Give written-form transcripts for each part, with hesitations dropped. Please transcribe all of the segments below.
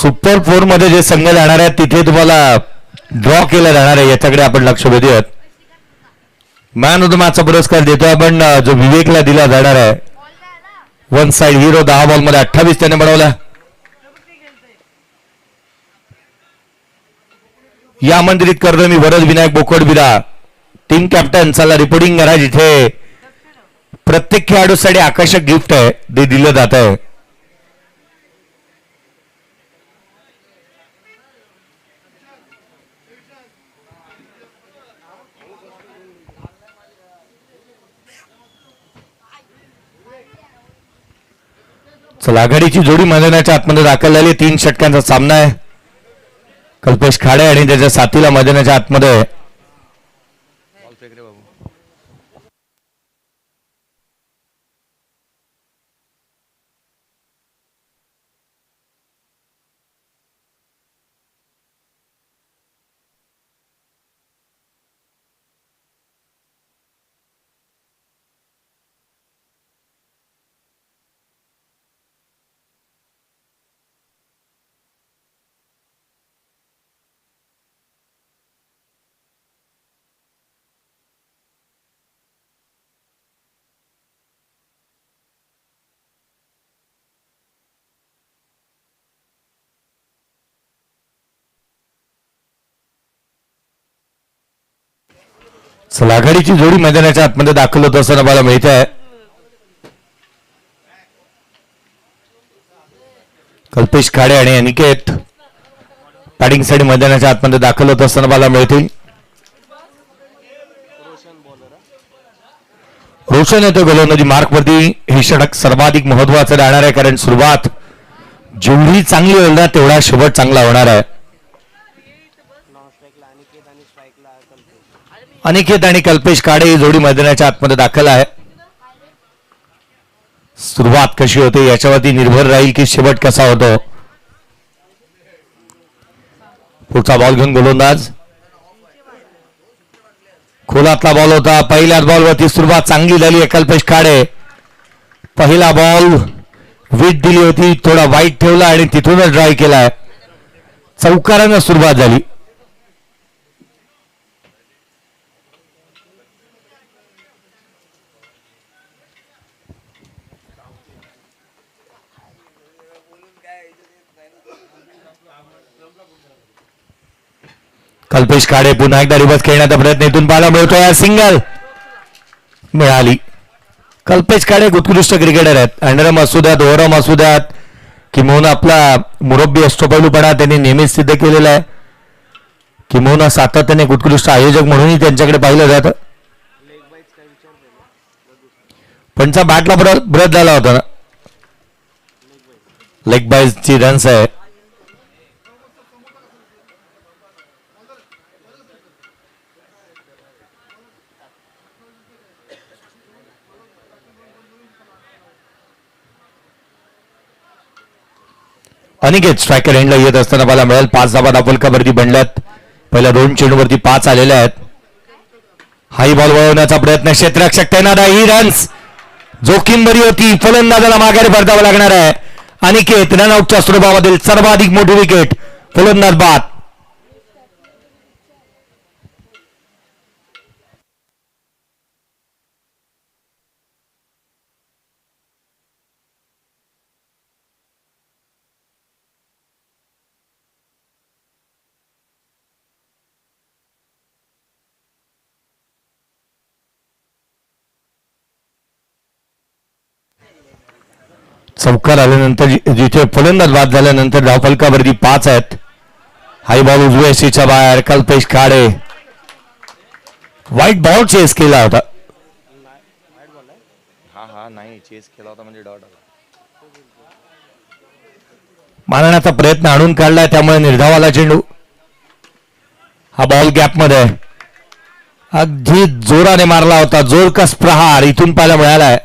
Super 4 मध्ये जे संघ जाणार आहेत तिथे तुम्हाला ड्रॉ केला जाणार आहे याच्याकडे आपण लक्ष देऊयात. मॅन ऑफ द मॅचचा पुरस्कार देतो आपण जो विवेकला दिला जाणार आहे. वन साइड हिरो 10 बॉलमध्ये 28 त्याने बनवला. या आमंत्रित करतो मी वरद विनायक बोकडबिरा टीम कॅप्टन. चला रिपोर्टिंग करा. जिथे प्रत्येक खेळाडूसाठी आकर्षक गिफ्ट आहे ते दिलं जात आहे. चला आघाडीची जोडी मैदानाच्या आतमध्ये दाखल झाली. 3 षटकांचा सामना आहे. कल्पेश खाडे आणि त्याच्या साथीला मैदानाच्या आतमध्ये. चला आघाडीची जोडी मैदानाच्या आतमध्ये दाखल होत असताना मला मिळत आहे. कल्पेश खाडे आणि अनिकेत बॅटिंग साठी मैदानाच्या आतमध्ये दाखल होत असताना मला मिळतील. रोशन येतो गोलंदाजी मार्कवरती. हे षटक सर्वाधिक महत्वाचं राहणार आहे कारण सुरुवात जेवढी चांगली होईल ना तेवढा शेवट चांगला होणार आहे. अनिकेत आणि कल्पेश खाडे ही जोडी मैदानाच्या आतमध्ये दाखल आहे. सुरुवात कशी होते याच्यावरती निर्भर राहील की शेवट कसा होतो. पुढचा बॉल घेऊन गोलंदाज. खोलातला बॉल होता. पहिल्याच बॉलवरती सुरुवात चांगली झाली आहे कल्पेश खाडे. पहिला बॉल विट दिली होती, थोडा वाईट ठेवला आणि तिथूनच ड्राय केलाय. चौकारानं सुरुवात झाली. कल्पेश खाडे पुन्हा एकदा रिवर्स खेळण्याचा प्रयत्न इथून पाहायला मिळतोय. सिंगल मिळाली. कल्पेश खाडे उत्कृष्ट क्रिकेटर आहेत. अंडरम असू द्यात, ओव्हरआर्म असू द्यात, किंवा आपला मुरब्बी अष्टपैलूपणा त्यांनी नेहमीच सिद्ध केलेला आहे. किंवा सातत्याने उत्कृष्ट आयोजक म्हणूनही त्यांच्याकडे पाहिलं जातं. पंचा बॅटला ब्रश झाला होता ना. लेग बाईजची रन्स आहे. अनिकेत स्ट्रायकर एंडला येत असताना मला मिळेल. 5 धावा धापलकावरती बनल्यात. पहिल्या 2 चेंडूवरती 5 आलेल्या आहेत. हाई बॉल वळवण्याचा प्रयत्न क्षेत्ररक्षक तैनात आहे. ही रन्स जोखीम बरी होती. फलंदाजाला माघारी परतावं लागणार आहे. अनिकेत रनआउटच्या स्वरूपामधील सर्वाधिक मोठी विकेट. फलंदाज बाद. चौकार आल्यानंतर जिथे फलंदाज बाद झाल्यानंतर धावफलकावरती 5 आहेत. हाय बॉल उजव्या सीच्या बाहेर. Kalpesh Khade white ball chase केला होता. मारण्याचा प्रयत्न आणून काढलाय त्यामुळे निर्धावाला चेंडू. हा बॉल गॅप मध्ये अगदी जोराने मारला होता. जोरकस प्रहार इथून पाहायला मिळालाय.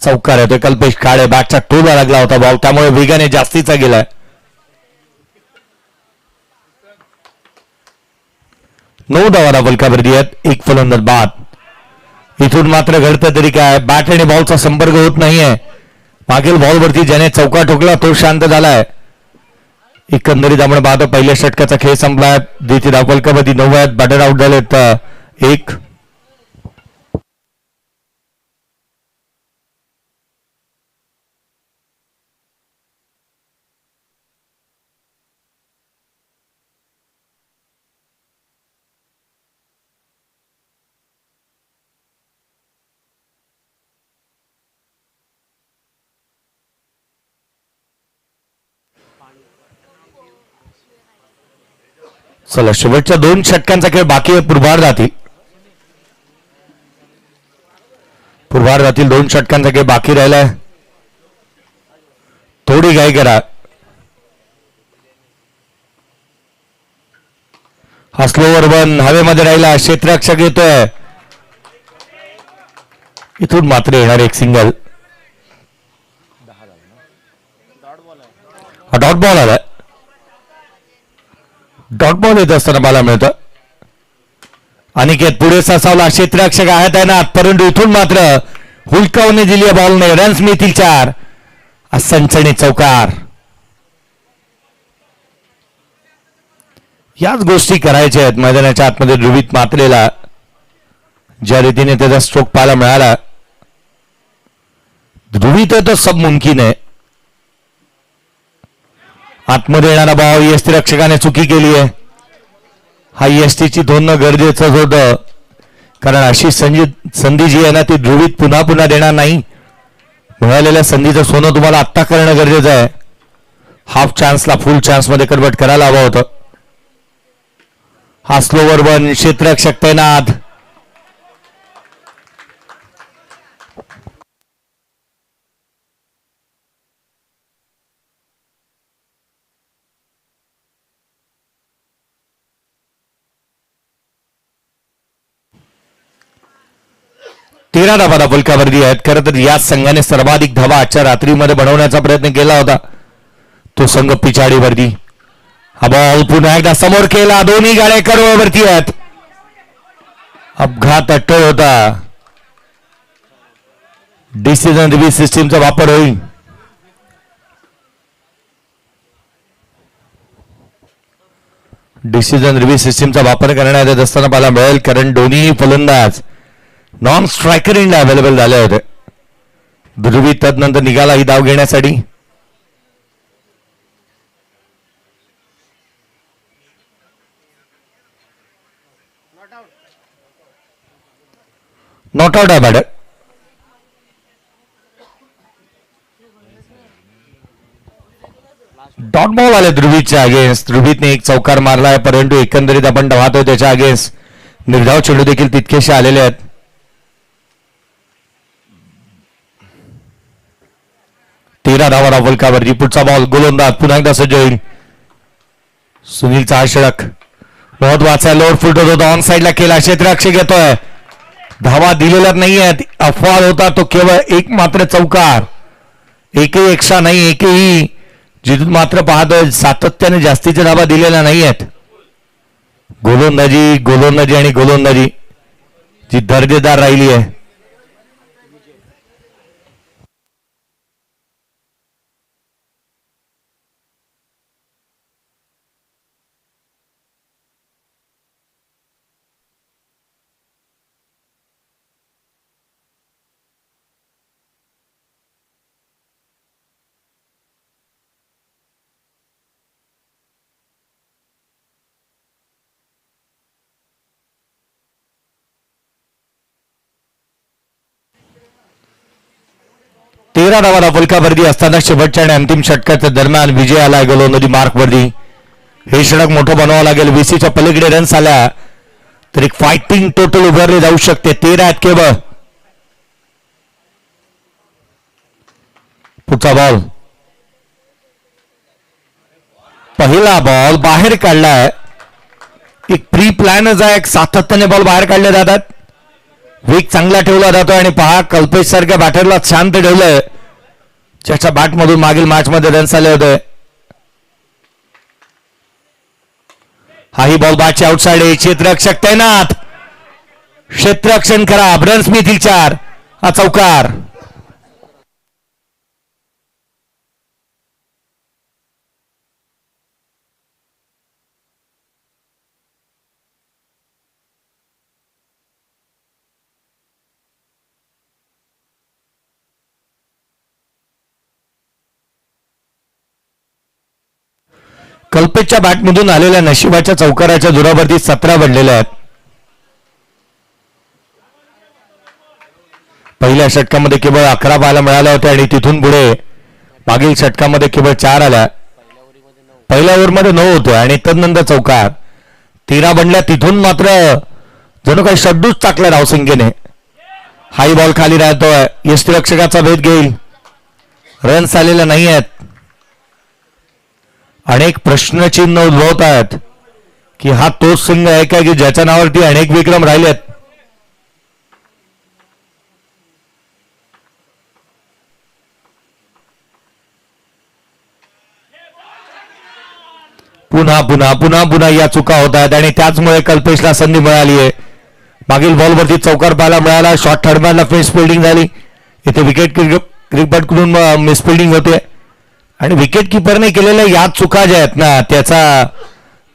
चौकार येतोय. कल्पेश खाडे बॅटच्या टोला लागला होता बॉल, त्यामुळे वेगाने जास्तीचा गेलाय. नऊ धावा धावलकावरती आहेत. एक फलंदाज बाद. इथून मात्र घडतं तरी काय, बॅट आणि बॉलचा संपर्क होत नाहीये. मागील बॉलवरती ज्याने चौका ठोकला तो शांत झालाय. एकंदरीत आपण पाहतो पहिल्या षटकाचा खेळ संपला. द्वितीय धावफलकामध्ये 9 बॅटर आउट झालेत 1. चला शेवटच्या 2 षटकांचा खेळ बाकी आहे. पूर्वार्धातील 2 षटकांचा खेळ बाकी राहिलाय. थोडी घाई करा. हा स्लोवर वन हवेमध्ये राहिला. क्षेत्ररक्षक येतोय. इथून मात्र येणार एक सिंगल. हा डॉट बॉल आला. डॉट बॉल येत असताना मला मिळतं. अनिकेत पुढे ससावला. क्षेत्ररक्षक आहेत ना, परंतु इथून मात्र हुलकावणे दिली बॉलने. रन्स मिळतील 4. सनसनी चौकार. याच गोष्टी करायच्या आहेत मैदानाच्या आतमध्ये. ध्रुवीत मात्रेला ज्या रीतीने त्याचा स्ट्रोक पाहायला मिळाला. ध्रुवीत आहे तो सब मुमकिन आहे. आतमध्ये येणारा बॉल एसटी रक्षकाने चुकी केली आहे. हा एसटीची धोरणं गरजेचंच होतं, कारण अशी संधी जी आहे ना ती ध्रुवीत पुन्हा पुन्हा देणार नाही. मिळालेल्या संधीचं सोनं तुम्हाला आत्ता करणं गरजेचं आहे. हाफ चान्सला फुल चान्स मध्ये कन्वर्ट करायला हवं होतं. हा स्लोवर वन. क्षेत्ररक्षक तैनात. तेरा धावा धावफलकावरती आहेत. खरं तर याच संघाने सर्वाधिक धावा आजच्या रात्रीमध्ये बनवण्याचा प्रयत्न केला होता. तो संघ पिछाडीवरती. हा बॉल पुन्हा एकदा समोर केला. दोन्ही गाड्या कर्ववरती आहेत. अपघात अट्टळ होता. डिसिजन रिव्ह्यू सिस्टीमचा वापर होईल. डिसिजन रिव्ह्यू सिस्टीमचा वापर करण्यात येत असताना पाहायला मिळेल, कारण दोन्ही फलंदाज नॉन स्ट्रायकर इंड अवेलेबल झाले होते. ध्रुवी तदनंतर निघाला ही धाव घेण्यासाठी. नॉट आउट आहे बॅटर. डॉट बॉल आले ध्रुवीच्या अगेन्स्ट. ध्रुवीतने एक चौकार मारला आहे, परंतु एकंदरीत आपण पाहतोय त्याच्या अगेन्स्ट निर्धाव चेंडू देखील तितकेसे आलेले आहेत. तेरा धावा धावफलकावरती. पुढचा बॉल गोलंदाज पुन्हा एकदा सज्ज होईल. सुनीलचा हा षटक महत्वाचा. लोड फुट होता. ऑन साईडला केला. क्षेत्ररक्षक येतोय. धावा दिलेल्या नाही आहेत. अफवाद होता तो केवळ एक मात्र चौकार. एकही एक्स्ट्रा नाही. एकही जिथून मात्र पाहतोय सातत्याने जास्तीच्या धावा दिलेल्या नाही आहेत. गोलंदाजी आणि गोलंदाजी जी दर्जेदार राहिली आहे. तेरा धावा धावफलकावरती असताना शेवटच्या आणि अंतिम षटकाच्या दरम्यान विजय आलाय गोलंदाजी मार्कवरती. हे षटक मोठं बनावं लागेल. VCच्या पलीकडे रन्स आल्या तर एक फायटिंग टोटल उभारले जाऊ शकते. 13 आहेत केवळ. पुढचा बॉल. पहिला बॉल बाहेर काढलाय. एक प्री प्लॅनच आहे. एक सातत्याने बॉल बाहेर काढले जातात. वेग चांगला ठेवला जातो आणि पहा कल्पेश सारख्या बॅटरला शांत ठेवलंय, ज्याच्या बॅट मधून मागील मॅच मध्ये रन्स आले होते. हाही बॉल बॅटची आउटसाइड आहे. क्षेत्ररक्षक तैनात. क्षेत्ररक्षण खराब. रन्स मिळतील 4. हा चौकार. कल्पेशच्या बॅटमधून आलेल्या नशिबाच्या चौकाराच्या जोरावरती 17 बनलेल्या आहेत. पहिल्या षटकामध्ये केवळ 11 पाहायला मिळाल्या होत्या आणि तिथून पुढे मागील षटकामध्ये केवळ 4 आल्या. पहिल्या ओव्हरमध्ये 9 होते आणि तदनंतर चौकार 13 बनल्या. तिथून मात्र जणू काही षड्डूच टाकला धावसंख्येने. हाई बॉल खाली राहतोय. यष्टीरक्षकाचा भेद घेईल. रन्स आलेले नाही आहेत. अनेक प्रश्नचिन्ह उद्भवत आहेत की हा तोच संघ आहे का की ज्याच्या नावावरती अनेक विक्रम राहिलेत. पुन्हा पुन्हा पुन्हा पुन्हा या चुका होत आहेत आणि त्याचमुळे कल्पेशला संधी मिळाली आहे. मागील बॉलवरती चौकार पाहायला मिळाला. शॉर्ट थर्डमॅनला फेस फिल्डिंग झाली. इथे विकेट क्रिकेटकडून मिस फिल्डिंग होते आणि विकेट किपरने केलेल्या या चुका ज्या आहेत ना त्याचा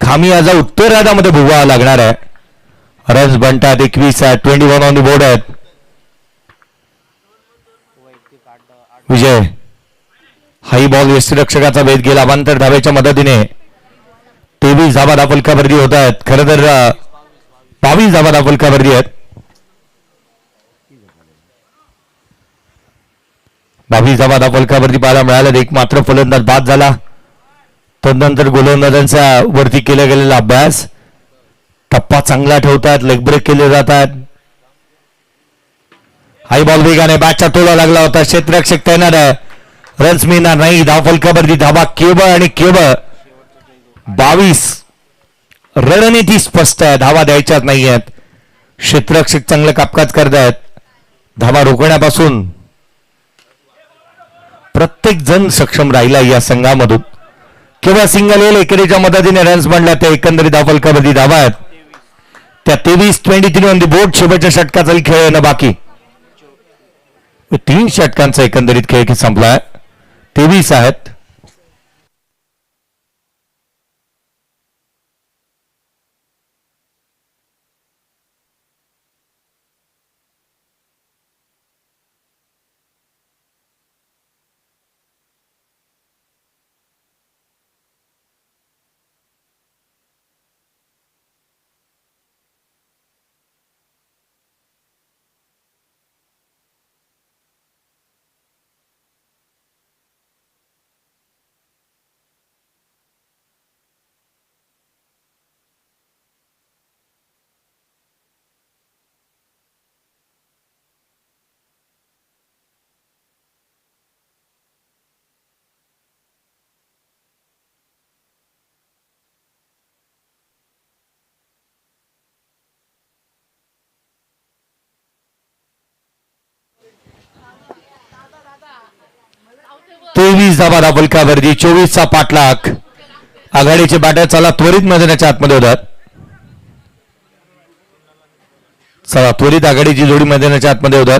खामियाजा उत्तरार्धामध्ये भोगावा लागणार आहे. रन्स बनतात 21 आहेत. 21 ऑन द बोर्ड आहेत. विजय हाई बॉल यष्टीरक्षकाचा भेद गेला. अवांतर धावेच्या मदतीने 23 धावा फलकावरती होत आहेत. खरं तर 22 धावा फलकावरती आहेत. 22 धावा फलकावरती पाहायला मिळाल्या. एक मात्र फलंदाज बाद झाला. तदनंतर गोलंदाजांचा वरती केला गेलेला अभ्यास टप्पा चांगला ठेवतात. लेग ब्रेक केले जातात. हाई बॉल वेगाने बॅटचा टोला लागला होता. क्षेत्ररक्षक तैनात आहे. रन्स मिळणार नाही. धाव फलकावरती धावा केवळ आणि केवळ 22. रणनीती स्पष्ट आहे. धावा द्यायच्याच नाही आहेत. क्षेत्ररक्षक चांगले कामकाज करत आहेत. धावा रोखण्यापासून प्रत्येक जण सक्षम राहिला या संघामधून. केवळ सिंगल येईल एकेरीच्या मदतीने रन्स बनल्या. त्या एकंदरीत धाव फलकावरती धावा आहेत त्या 23 ऑन द बोर्ड. शेवटच्या षटकाचा खेळ येणं बाकी. 3 षटकांचा एकंदरीत खेळ संपलाय. 23 आहेत. तेवीस धावा फलकावरती 24चा पाठलाग. आघाडीचे बॅटर चला त्वरित मैदानाच्या आतमध्ये होतात. चला त्वरित आघाडीची जोडी मैदानाच्या आतमध्ये होतात.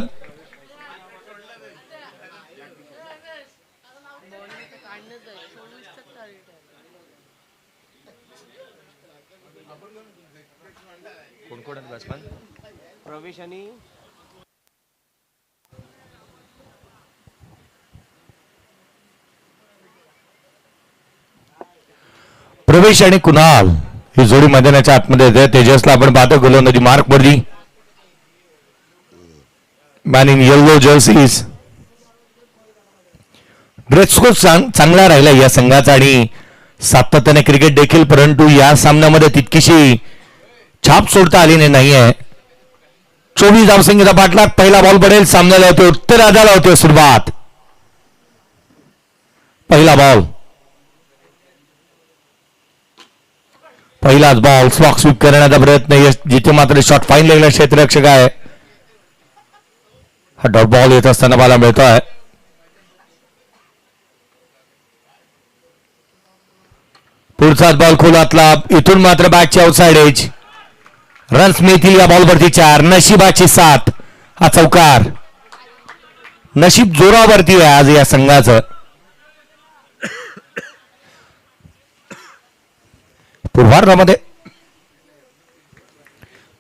प्रवेश आणि प्रवेश आणि कुणाल ही जोडी मैदानाच्या आतमध्ये येते. तेजसला आपण पाहतो गोलंदाजी मार्क वरती. Man in yellow jerseys. Dress code चांगला राहिला या संघाचा आणि सातत्याने क्रिकेट देखील, परंतु या सामन्यामध्ये तितकीशी छाप सोडता आली नाही आहे. 24 धावसंख्येचा पाठलाग. पहिला बॉल पडेल. सामन्याला होते उत्तरार्धाला होते सुरुवात. पहिला बॉल. पहिलाच बॉल. स्लॉक स्वीप करण्याचा प्रयत्न. जिथे मात्र शॉट फाईन लागला क्षेत्ररक्षक आहे. हा डॉट बॉल येत असताना मला मिळतोय. पुढचाच बॉल खोलातला. इथून मात्र बॅटची आउटसाइड एज. रन्स मिळतील या बॉलवरती 4. नशिबाची साथ. हा चौकार. नशीब जोरावरती आहे आज या संघाचं.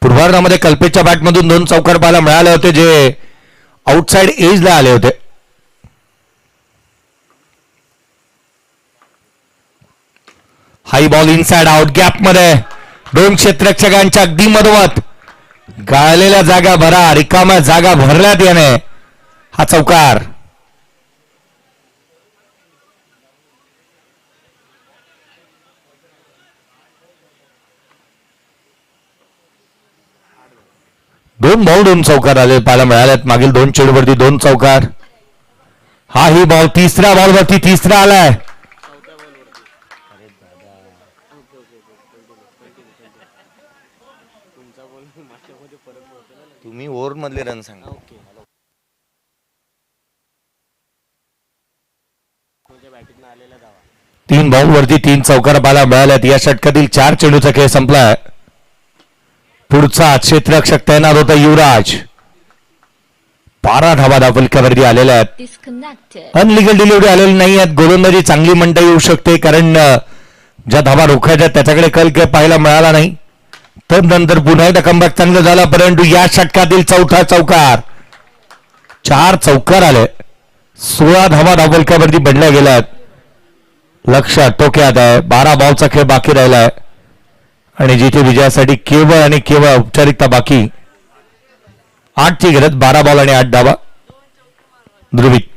पूर्वार्धामध्ये कल्पेशच्या बॅटमधून 2 चौकार पाहायला मिळाले होते जे आउटसाइड एजला आले होते. हाई बॉल इनसाइड आउट गॅप मध्ये दोन क्षेत्ररक्षकांच्या अगदी मधोमध गाळलेल्या जागा भरा रिकाम्या जागा भरल्यात याने हा चौकार. दोन बॉल दोन चौकार आले पाहायला मिळाल्यात मागील दोन चेंडूवरती दोन चौकार. हा ही बॉल तिसऱ्या बॉलवरती तिसरा आलाय. तुम्ही ओव्हर मधले रन सांगा. तीन बॉल वरती तीन चौकार पाहायला मिळाल्यात. या षटकातील 4 चेंडूचा खेळ संपलाय. पुढचा क्षेत्ररक्षक तैनात होता युवराज. 12 धावा धावफलकावरती आलेल्या आहेत. अनलिगल डिलिव्हरी आलेली नाही आहेत. गोलंदाजी चांगली म्हणता येऊ शकते कारण ज्या धावा रोखायच्या त्याच्याकडे कल पाहायला मिळाला नाही. तर नंतर पुन्हा एकदा कमबॅक चांगलं झाला परंतु या षटकातील चौथा चौकार. 4 चौकार आले. 16 धावा धावफलकावरती बनल्या गेल्यात. लक्ष टोक्यात आहे. 12 बॉलचा खेळ बाकी राहिलाय आणि जिथे विजयासाठी केवळ आणि केवळ औपचारिकता बाकी. 8ची गरज 12 बॉल आणि 8 धावा. ध्रुवीत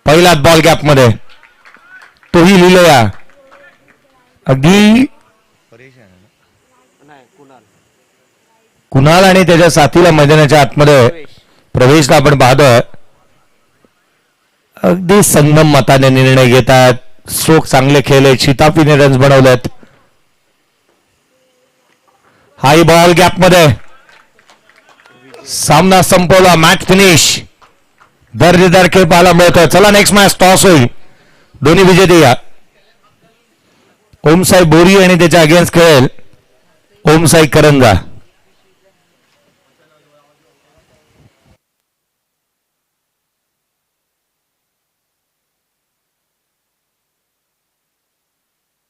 पहिलाच बॉल गॅप मध्ये तोही लिहिलंया अगदी कुणाल आणि त्याच्या साथीला मैदानाच्या आतमध्ये प्रवेशला आपण पाहतोय. अगदी संगम मताने निर्णय घेतात. स्ट्रोक चांगले खेळले. शिताफीने रन्स बनवलेत. हाई बॉल गॅप मध्ये सामना संपवला. Match finish. दर्जेदार खेळ पाहायला मिळतोय. चला नेक्स्ट मॅच टॉस होईल. दोन्ही विजेते या. ओमसाई बोरी आणि त्याच्या अगेन्स्ट खेळेल ओमसाई करंजा.